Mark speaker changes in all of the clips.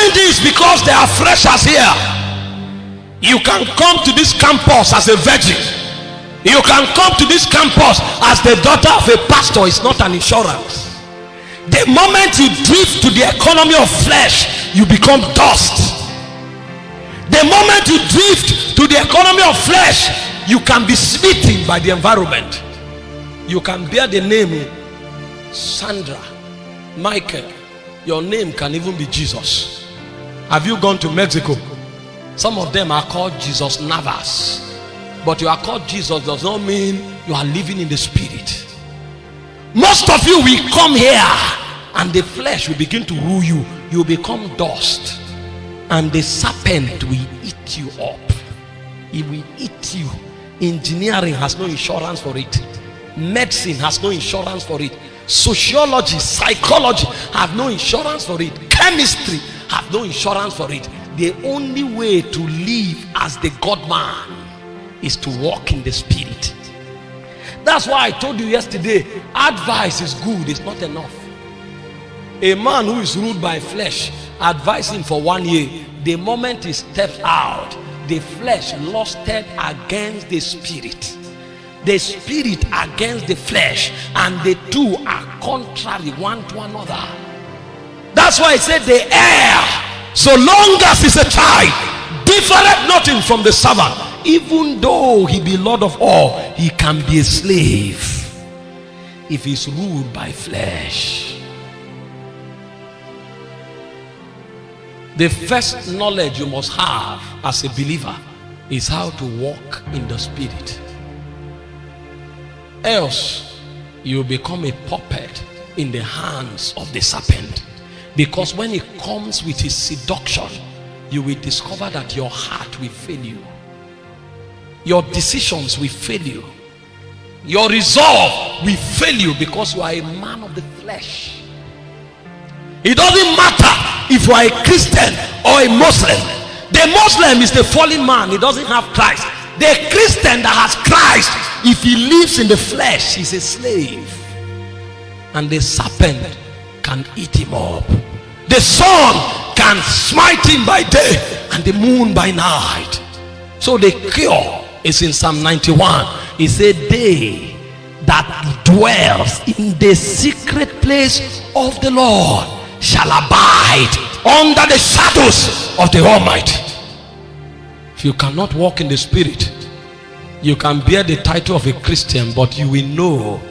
Speaker 1: saying this because there are freshers here. You can come to this campus as a virgin. You can come to this campus as the daughter of a pastor. It's not an insurance. The moment you drift to the economy of flesh, you become dust. The moment you drift to the economy of flesh, you can be smitten by the environment. You can bear the name Sandra, Michael. Your name can even be Jesus. Have you gone to Mexico? Some of them are called Jesus Navas. But you are called Jesus does not mean you are living in the spirit. Most of you will come here and the flesh will begin to rule you. You will become dust. And the serpent will eat you up. It will eat you. Engineering has no insurance for it. Medicine has no insurance for it. Sociology, psychology have no insurance for it. Chemistry have no insurance for it. The only way to live as the God man is to walk in the spirit. That's why I told you yesterday, advice is good, it's not enough. A man who is ruled by flesh, advise him for 1 year. The moment he steps out, the flesh lusted against the spirit, the spirit against the flesh, and the two are contrary one to another. That's why I said the heir, so long as he's a child, differeth nothing from the servant. Even though he be Lord of all, he can be a slave if he's ruled by flesh. The first knowledge you must have as a believer is how to walk in the spirit. Else, you become a puppet in the hands of the serpent. Because when he comes with his seduction, you will discover that your heart will fail you. Your decisions will fail you. Your resolve will fail you because you are a man of the flesh. It doesn't matter if you are a Christian or a Muslim. The Muslim is the fallen man. He doesn't have Christ. The Christian that has Christ, if he lives in the flesh, he's a slave. And the serpent can eat him up. The sun can smite him by day and the moon by night. So the cure is in Psalm 91. He said, they that dwells in the secret place of the Lord shall abide under the shadows of the Almighty. If you cannot walk in the spirit, you can bear the title of a Christian, but you will know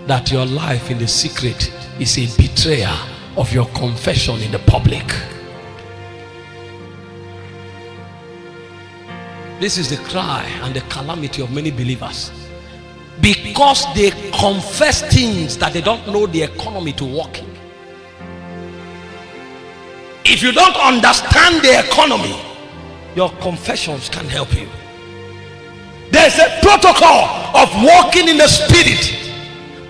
Speaker 1: that your life in the secret is a betrayer of your confession in the public. This is the cry and the calamity of many believers, because they confess things that they don't know the economy to walk in. If you don't understand the economy, your confessions can help you. There's a protocol of walking in the spirit.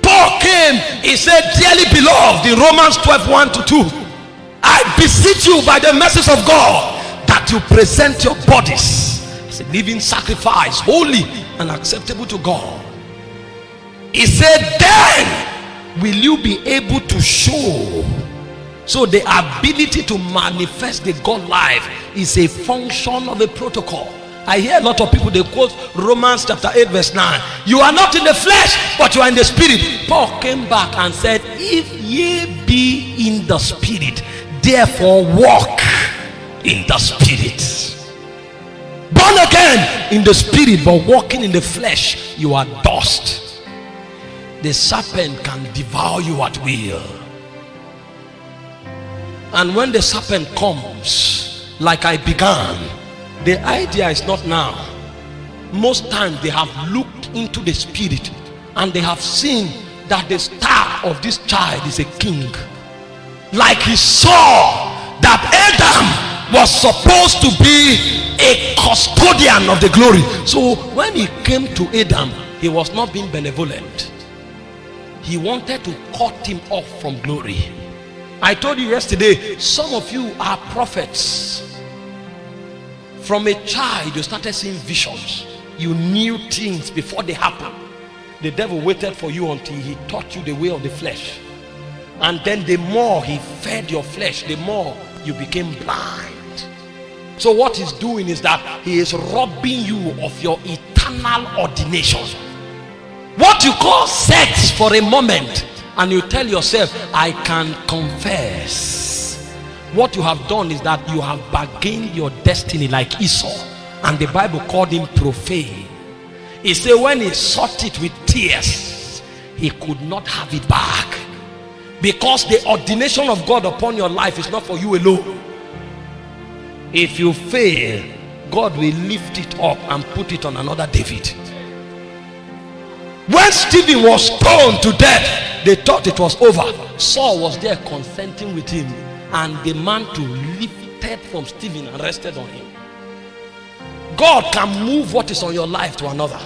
Speaker 1: Paul came, he said, dearly beloved, in Romans 12:1-2, I beseech you by the mercies of God that you present your bodies as a living sacrifice, holy and acceptable to God. He said, then will you be able to show. So the ability to manifest the God life is a function of a protocol. I hear a lot of people, they quote Romans chapter 8:9. You are not in the flesh, but you are in the spirit. Paul came back and said, if ye be in the spirit, therefore walk in the spirit. Born again in the spirit, but walking in the flesh, you are dust. The serpent can devour you at will. And when the serpent comes, like I began, the idea is not now. Most times they have looked into the spirit and they have seen that the star of this child is a king. Like he saw that Adam was supposed to be a custodian of the glory. So when he came to Adam, he was not being benevolent. He wanted to cut him off from glory. I told you yesterday, some of you are prophets. From a child, you started seeing visions. You knew things before they happened. The devil waited for you until he taught you the way of the flesh. And then the more he fed your flesh, the more you became blind. So what he's doing is that he is robbing you of your eternal ordination. What you call sex for a moment, and you tell yourself, I can confess. What you have done is that you have bargained your destiny like Esau, and the Bible called him profane. He said when he sought it with tears, he could not have it back, because the ordination of God upon your life is not for you alone. If you fail, God will lift it up and put it on another David. When Stephen was stoned to death, they thought it was over. Saul was there consenting with him, and the mantle lifted from Stephen and rested on him. God can move what is on your life to another,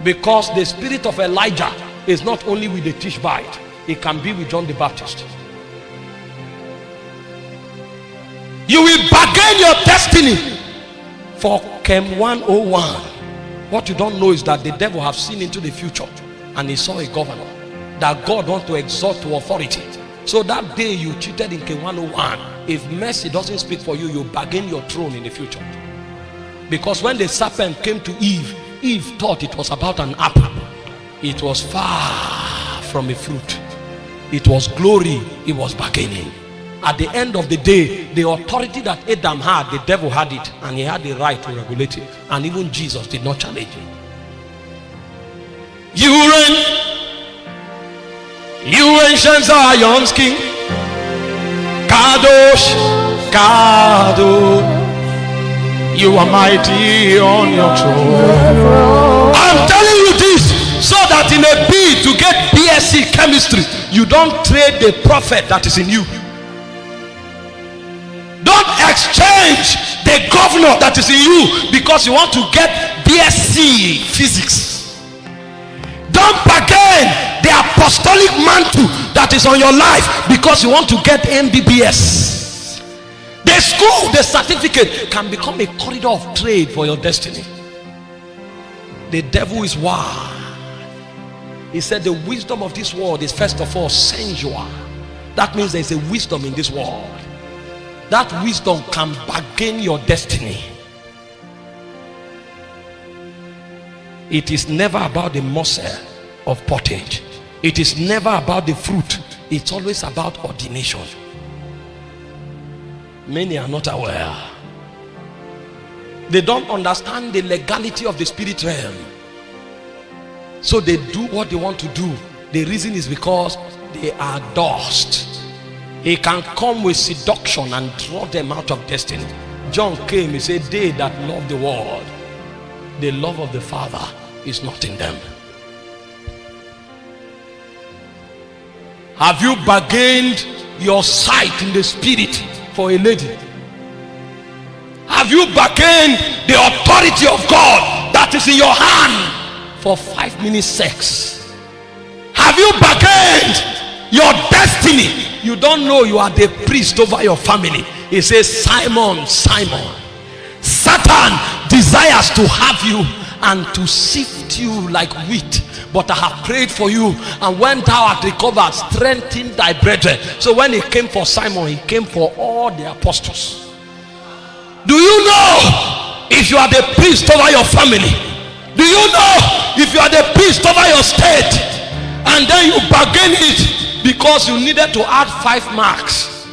Speaker 1: because the spirit of Elijah is not only with the Tishbite, it can be with John the Baptist. You will bargain your destiny for Chem 101. What you don't know is that the devil has seen into the future, and he saw a governor that God wants to exalt to authority. So that day you cheated in Chem 101, if mercy doesn't speak for you, you bargain your throne in the future. Because when the serpent came to Eve, Eve thought it was about an apple. It was far from a fruit. It was glory. It was bargaining. At the end of the day, the authority that Adam had, the devil had it, and he had the right to regulate it. And even Jesus did not challenge it. You ancient Zion's king, Kadosh, Kadosh, you are mighty on your throne. I'm telling you this so that in a bid to get BSc chemistry, you don't trade the prophet that is in you. Don't exchange the governor that is in you because you want to get BSc physics. Don't bargain the apostolic mantle that is on your life because you want to get MBBS. The school, the certificate can become a corridor of trade for your destiny. The devil is wild. He said the wisdom of this world is first of all sensual. That means there is a wisdom in this world. That wisdom can bargain your destiny. It is never about the morsel of pottage. It is never about the fruit. It's always about ordination. Many are not aware. They don't understand the legality of the spirit realm. So they do what they want to do. The reason is because they are dust. He can come with seduction and draw them out of destiny. John came, he said, they that love the world, the love of the Father is not in them. Have you bargained your sight in the spirit for a lady? Have you bargained the authority of God that is in your hand for 5 minutes sex? Have you bargained your destiny? You don't know you are the priest over your family. He says, Simon, Simon, Satan desires to have you and to sift you like wheat, but I have prayed for you, and when thou art recovered, strengthen thy brethren. So when he came for Simon, he came for all the apostles. Do you know if you are the priest over your family? Do you know if you are the priest over your state, and then you bargain it because you needed to add 5 marks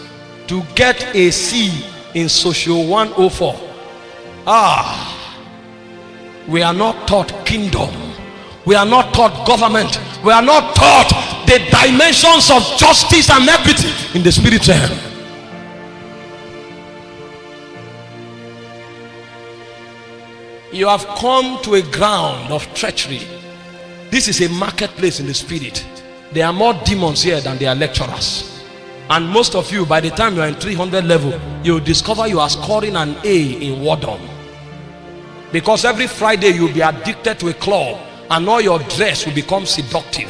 Speaker 1: to get a C in Social 104? We are not taught kingdom. We are not taught government. We are not taught the dimensions of justice and equity in the spirit realm. You have come to a ground of treachery. This is a marketplace in the spirit. There are more demons here than there are lecturers. And most of you, by the time you are in 300 level, you discover you are scoring an A in wardom. Because every Friday you'll be addicted to a club, and all your dress will become seductive.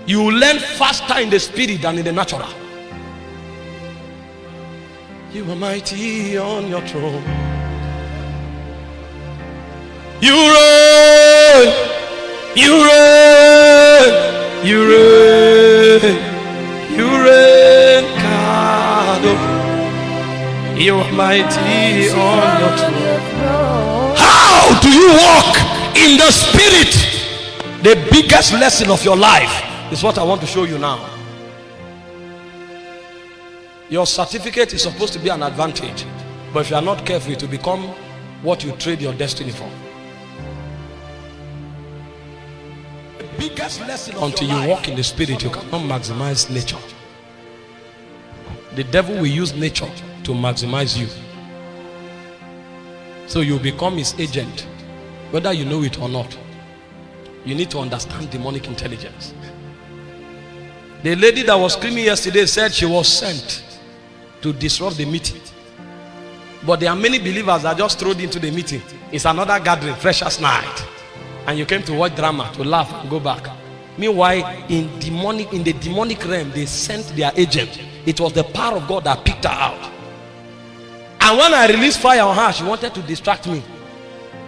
Speaker 1: You will learn faster in the spirit than in the natural. You are mighty on your throne. You reign, you reign, you reign, you reign, God. mighty on your throne. How do you walk in the spirit? The biggest lesson of your life is what I want to show you now. Your certificate is supposed to be an advantage, but if you are not careful, it will become what you trade your destiny for. The biggest lesson until you walk in the spirit, you cannot maximize nature. The devil will use nature to maximize you, so you become his agent, whether you know it or not. You need to understand demonic intelligence. The lady that was screaming yesterday said she was sent to disrupt the meeting, but there are many believers that just thrown into the meeting. It's another gathering, freshers night, and you came to watch drama, to laugh and go back. Meanwhile, in the demonic realm, they sent their agent. It was the power of God that picked her out. And when I released fire on her, she wanted to distract me,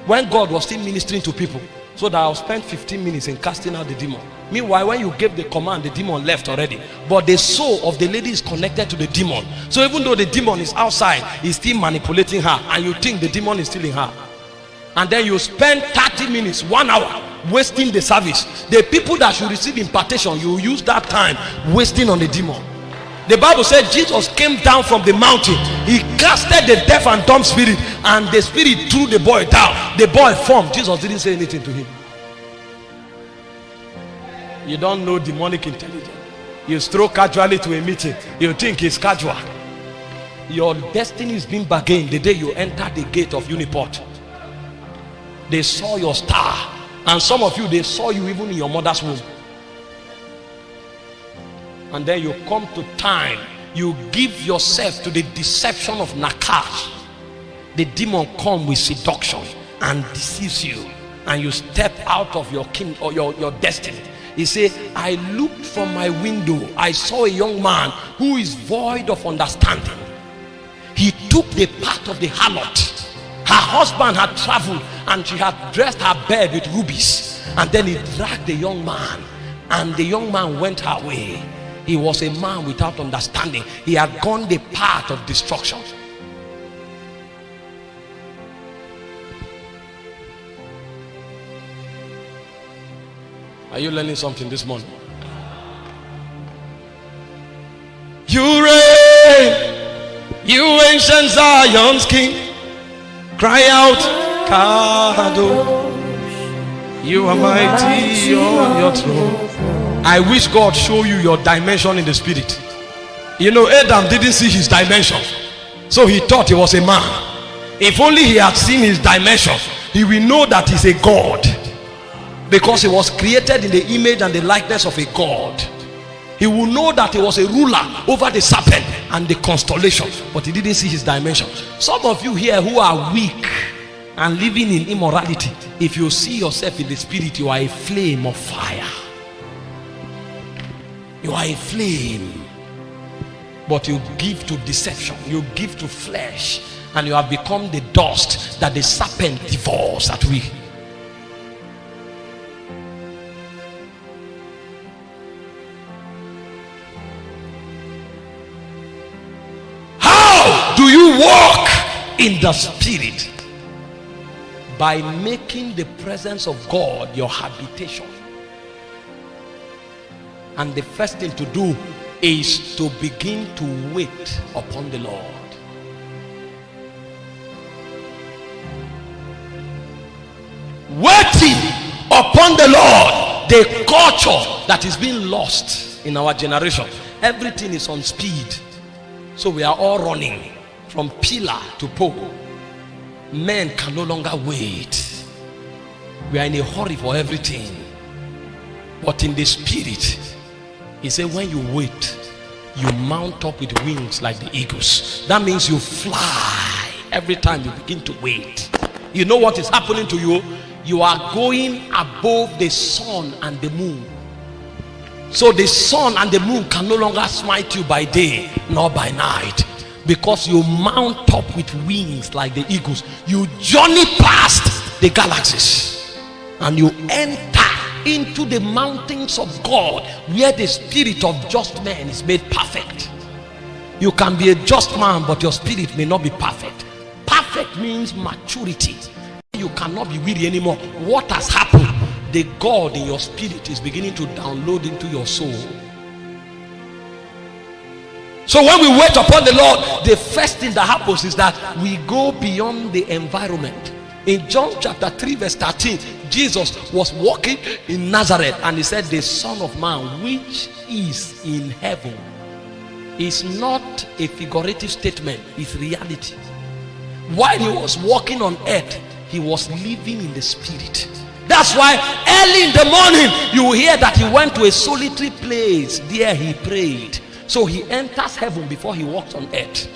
Speaker 1: when God was still ministering to people. So that I'll spend 15 minutes in casting out the demon. Meanwhile, when you gave the command, the demon left already. But the soul of the lady is connected to the demon. So even though the demon is outside, he's still manipulating her, and you think the demon is still in her. And then you spend 30 minutes, 1 hour, wasting the service. The people that should receive impartation, you use that time wasting on the demon. The Bible said Jesus came down from the mountain. He casted the deaf and dumb spirit, and the spirit threw the boy down. The boy formed. Jesus didn't say anything to him. You don't know demonic intelligence. You stroll casually to a meeting, you think it's casual. Your destiny is being bargained the day you enter the gate of Uniport. They saw your star, and some of you, they saw you even in your mother's womb. And then you come to time, you give yourself to the deception of Nakash. The demon comes with seduction and deceives you, and you step out of your king or your destiny. He said, I looked from my window, I saw a young man who is void of understanding. He took the path of the harlot. Her husband had traveled, and she had dressed her bed with rubies, and then he dragged the young man, and the young man went her way. He was a man without understanding. He had gone the path of destruction. Are you learning something this morning? You reign, you ancient Zion's king. Cry out, Kadosh. You are mighty on your throne. I wish God show you your dimension in the spirit. You know, Adam didn't see his dimension, so he thought he was a man. If only he had seen his dimension, he will know that he's a God, because he was created in the image and the likeness of a God. He will know that he was a ruler over the serpent and the constellation, but he didn't see his dimension. Some of you here who are weak and living in immorality, if you see yourself in the spirit, you are a flame of fire. You are a flame, but you give to deception, you give to flesh, and you have become the dust that the serpent devours at will. How do you walk in the spirit? By making the presence of God your habitation. And the first thing to do is to begin to wait upon the Lord. Waiting upon the Lord, the culture that is being lost in our generation. Everything is on speed, so we are all running from pillar to pole. Men can no longer wait. We are in a hurry for everything. But in the spirit, he said, when you wait, you mount up with wings like the eagles. That means you fly every time you begin to wait. You know what is happening to you? You are going above the sun and the moon. So the sun and the moon can no longer smite you by day nor by night, because you mount up with wings like the eagles. You journey past the galaxies and you enter into the mountains of God, where the spirit of just men is made perfect. You can be a just man, but your spirit may not be perfect. Perfect means maturity. You cannot be weary anymore. What has happened? The God in your spirit is beginning to download into your soul. So when we wait upon the Lord, the first thing that happens is that we go beyond the environment. In John chapter 3 verse 13, Jesus was walking in Nazareth and he said, the Son of Man which is in heaven is not a figurative statement, it's reality. While he was walking on earth, he was living in the spirit. That's why early in the morning you will hear that he went to a solitary place. There he prayed. So he enters heaven before he walks on earth.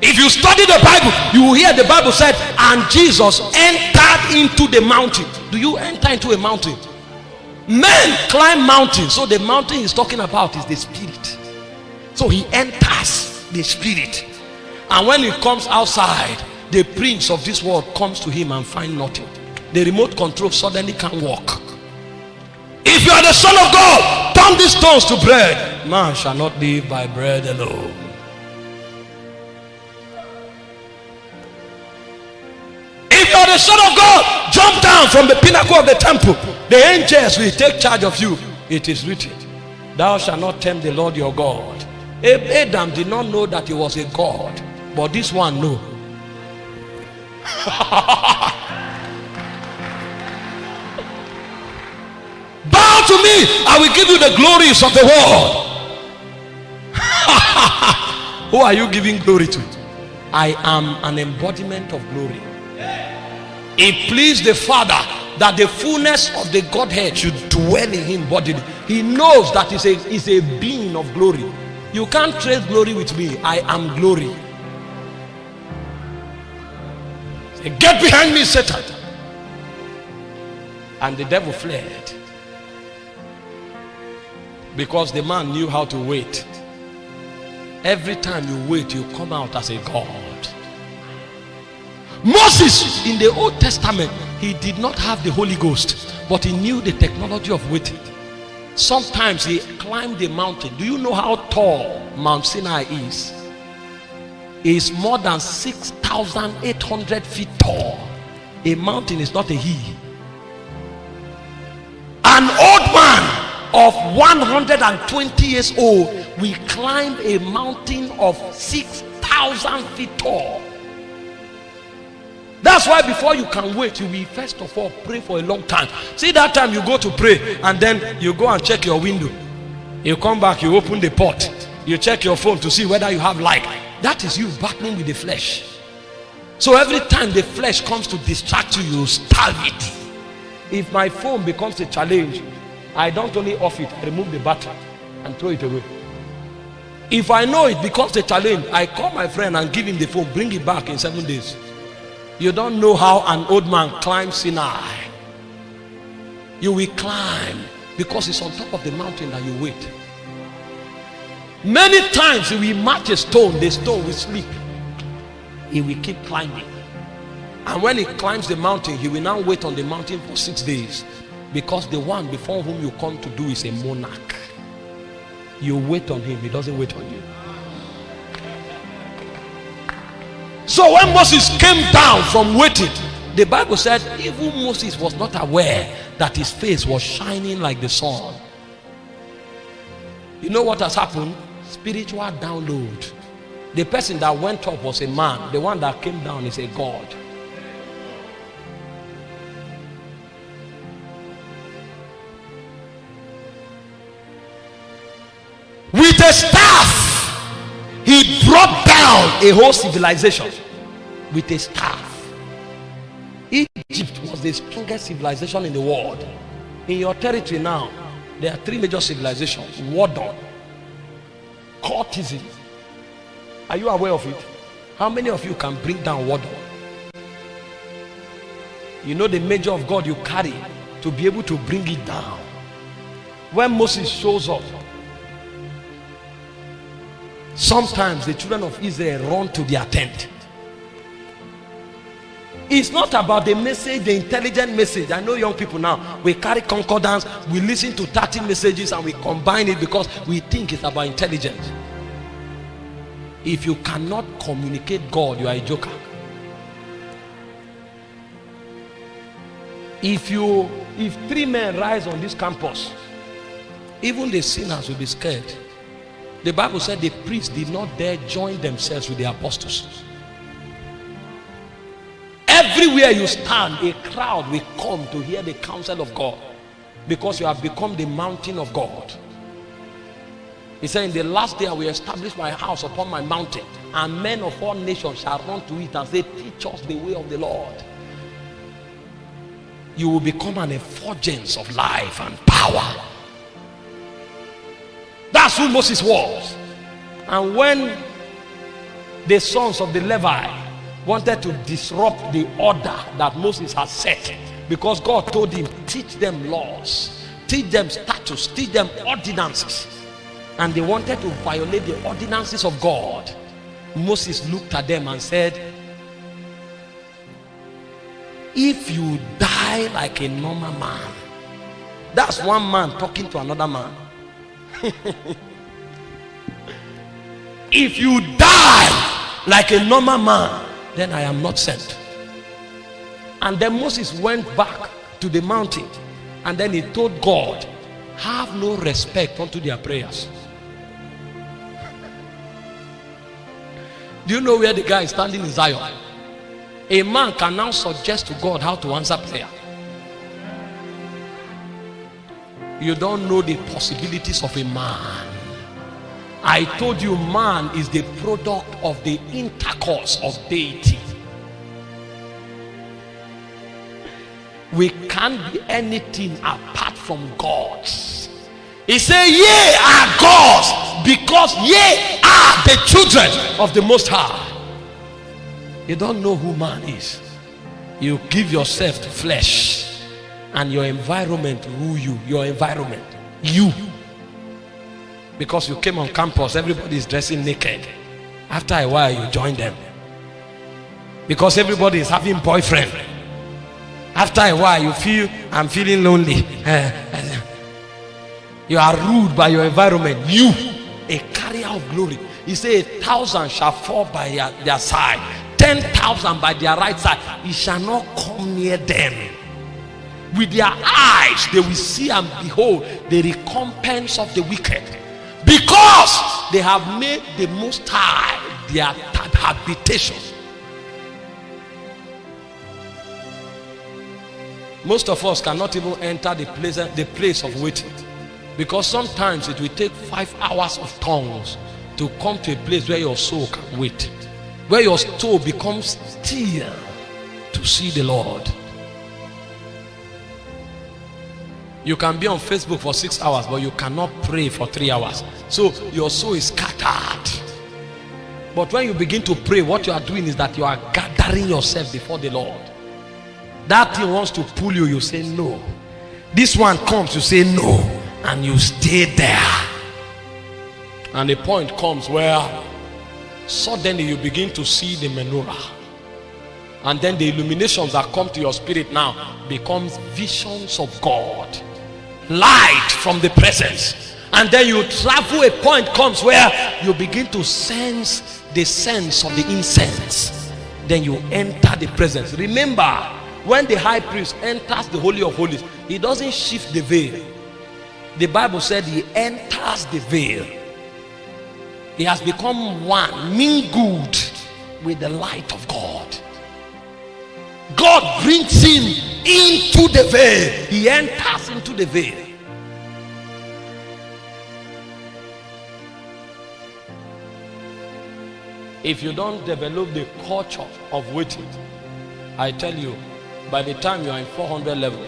Speaker 1: If you study the Bible, you will hear the Bible said, and Jesus entered into the mountain. Do you enter into a mountain? Men climb mountains. So the mountain he's talking about is the spirit. So he enters the spirit. And when he comes outside, the prince of this world comes to him and finds nothing. The remote control suddenly can't walk. If you are the Son of God, turn these stones to bread. Man shall not live by bread alone. If you are the Son of God, jump down from the pinnacle of the temple. The angels will take charge of you. It is written, thou shalt not tempt the Lord your God. Adam did not know that he was a God, but this one knew. Bow to me, I will give you the glories of the world. Who are you giving glory to? I am an embodiment of glory. It pleased the Father that the fullness of the Godhead should dwell in him bodily. He knows that he's a being of glory. You can't trade glory with me. I am glory. Say, get behind me, Satan. And the devil fled. Because the man knew how to wait. Every time you wait, you come out as a God. Moses in the Old Testament, he did not have the Holy Ghost, but he knew the technology of waiting. Sometimes he climbed a mountain. Do you know how tall Mount Sinai is? It's more than 6,800 feet tall. A mountain is not a hill. An old man of 120 years old will climb a mountain of 6,000 feet tall. That's why before you can wait, you will first of all pray for a long time. See, that time you go to pray and then you go and check your window. You come back, you open the pot, you check your phone to see whether you have light. That is you battling with the flesh. So every time the flesh comes to distract you, you starve it. If my phone becomes a challenge, I don't only off it, I remove the battery and throw it away. If I know it becomes a challenge, I call my friend and give him the phone, bring it back in 7 days. You don't know how an old man climbs Sinai. You will climb because it's on top of the mountain that you wait. Many times he will match a stone, the stone will sleep. He will keep climbing. And when he climbs the mountain, he will now wait on the mountain for 6 days. Because the one before whom you come to do is a monarch. You wait on him, he doesn't wait on you. So when Moses came down from waiting, the Bible said even Moses was not aware that his face was shining like the sun. You know what has happened? Spiritual download. The person that went up was a man. The one that came down is a God. With a staff, he brought down a whole civilization. With a staff. Egypt was the strongest civilization in the world. In your territory now, there are 3 major civilizations. Warden, courtesan. Are you aware of it? How many of you can bring down Warden? You know the measure of God you carry to be able to bring it down. When Moses shows up, sometimes the children of Israel run to their tent. It's not about the message, the intelligent message. I know young people now, we carry concordance, we listen to 30 messages and we combine it because we think it's about intelligence. If you cannot communicate God, you are a joker. If 3 men rise on this campus, even the sinners will be scared. The Bible said the priests did not dare join themselves with the apostles. Everywhere you stand, a crowd will come to hear the counsel of God, because you have become the mountain of God. He said, in the last day I will establish my house upon my mountain, and men of all nations shall run to it and say, teach us the way of the Lord. You will become an effulgence of life and power. That's who Moses was. And when the sons of the Levi wanted to disrupt the order that Moses had set, because God told him, teach them laws, teach them statutes, teach them ordinances, and they wanted to violate the ordinances of God, Moses looked at them and said, if you die like a normal man, that's one man talking to another man. If you die like a normal man, then I am not sent. And then Moses went back to the mountain, and then he told God, have no respect unto their prayers. Do you know where the guy is standing in Zion? A man can now suggest to God how to answer prayer. You don't know the possibilities of a man. I told you, man is the product of the intercourse of deity. We can't be anything apart from God. He said, ye are gods, because ye are the children of the Most High. You don't know who man is. You give yourself to flesh, and your environment rule you. Your environment, you. Because you came on campus, everybody is dressing naked. After a while, you join them. Because everybody is having boyfriend. After a while, you feel, I'm feeling lonely. You are ruled by your environment. You, a carrier of glory. He said, 1,000 shall fall by their side, 10,000 by their right side. He shall not come near them. With their eyes, they will see and behold the recompense of the wicked, because they have made the Most High their habitation. Most of us cannot even enter the place of waiting, because sometimes it will take 5 hours of tongues to come to a place where your soul can wait, where your soul becomes still to see the Lord. You can be on Facebook for 6 hours, but you cannot pray for 3 hours. So your soul is scattered. But when you begin to pray, what you are doing is that you are gathering yourself before the Lord. That thing wants to pull you, you say no. This one comes, you say no, and you stay there. And the point comes where suddenly you begin to see the menorah, and then the illuminations that come to your spirit now becomes visions of God, light from the presence. And then you travel, a point comes where you begin to sense the sense of the incense. Then you enter the presence. Remember, when the high priest enters the Holy of Holies, he doesn't shift the veil. The Bible said he enters the veil. He has become one, mingled with the light of God. God brings him into the veil. He enters into the veil. If you don't develop the culture of waiting, I tell you, by the time you are in 400 level,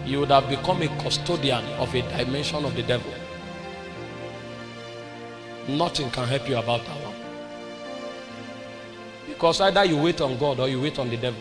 Speaker 1: you would have become a custodian of a dimension of the devil. Nothing can help you about that one. Because either you wait on God or you wait on the devil.